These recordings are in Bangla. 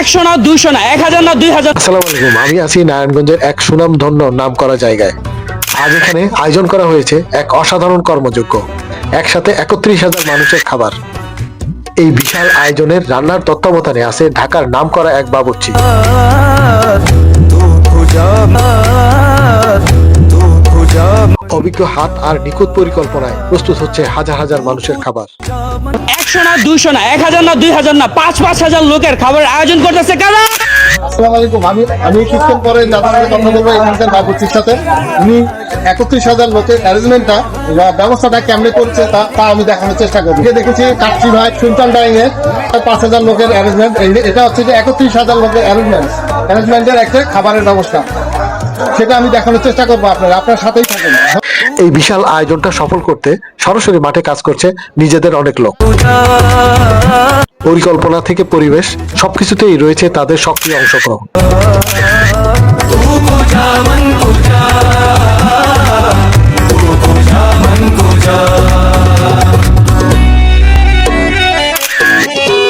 100 না 200 না 1000 না 2000। আসসালামু আলাইকুম, আমি আছি নারায়ণগঞ্জের এক সুনামধন্য নাম করা জায়গায়। আজ এখানে আয়োজন করা হয়েছে এক অসাধারণ কর্মযজ্ঞ, একসাথে 31,000 মানুষের খাবার। এই বিশাল আয়োজনের রান্নার তত্ত্বাবধানে আছে ঢাকার নাম করা এক বাবুর্চি। অভিজ্ঞ হাত আর নিখুঁত পরিকল্পনায় প্রস্তুত হচ্ছে হাজার হাজার মানুষের খাবার। 100 না 200 না 1000 না 2000 না 5,000 লোকের খাবার আয়োজন করতেছে কারা? আসসালামু আলাইকুম, আমি কিছুক্ষণ পরে দাদার সাথে কথা বলবো এখানকার বাবুর্চির সাথে। উনি 31,000 লোকের অ্যারেঞ্জমেন্টটা বা ব্যবস্থাটা কেমনে করছে তা আমি দেখানোর চেষ্টা করবো। দেখেছি কাটছি ভাই সুলতান ডাইং এর 5,000 লোকের অ্যারেঞ্জমেন্ট। এটা হচ্ছে যে 31,000 লোকের অ্যারেঞ্জমেন্টের একটা খাবারের ব্যবস্থা, সেটা আমি দেখানোর চেষ্টা করবো। আপনার সাথেই থাকুন। এই বিশাল আয়োজনটা সফল করতে সরাসরি মাঠে কাজ করছে নিজেদের অনেক লোক। পরিকল্পনা থেকে পরিবেশ সবকিছুতেই রয়েছে তাদের সক্রিয় অংশগ্রহণ।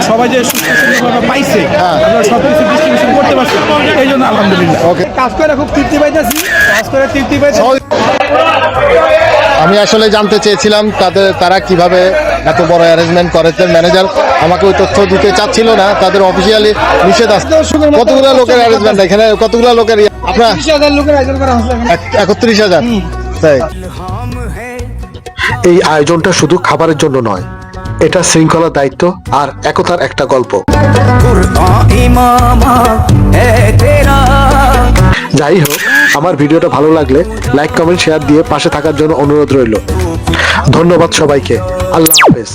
সবাই যে সুস্বাস্থ্য পাইছে, আমরা সবকিছু ডিস্ট্রিবিউশন করতে পারছি, এই জন্য আলহামদুলিল্লাহ। কাজ করে খুব তৃপ্তি পাইতেছি, আমি আসলে জানতে চেয়েছিলাম তারা কিভাবে এত বড় অ্যারেঞ্জমেন্ট করেছে। ম্যানেজার আমাকে ওই তথ্য দিতে চাচ্ছিল না, তাদের অফিসিয়ালি নিষেধ আছে। কতগুলো লোকের অ্যারেঞ্জমেন্ট এখানে? কতগুলো লোকের? আপনার 31,000। তাই এই আয়োজনটা শুধু খাবারের জন্য নয়, এটা শৃঙ্খলা, দায়িত্ব আর একতার একটা গল্প। যাই হোক, আমার ভিডিওটা ভালো লাগলে লাইক, কমেন্ট, শেয়ার দিয়ে পাশে থাকার জন্য অনুরোধ রইল। ধন্যবাদ সবাইকে। আল্লাহ হাফেজ।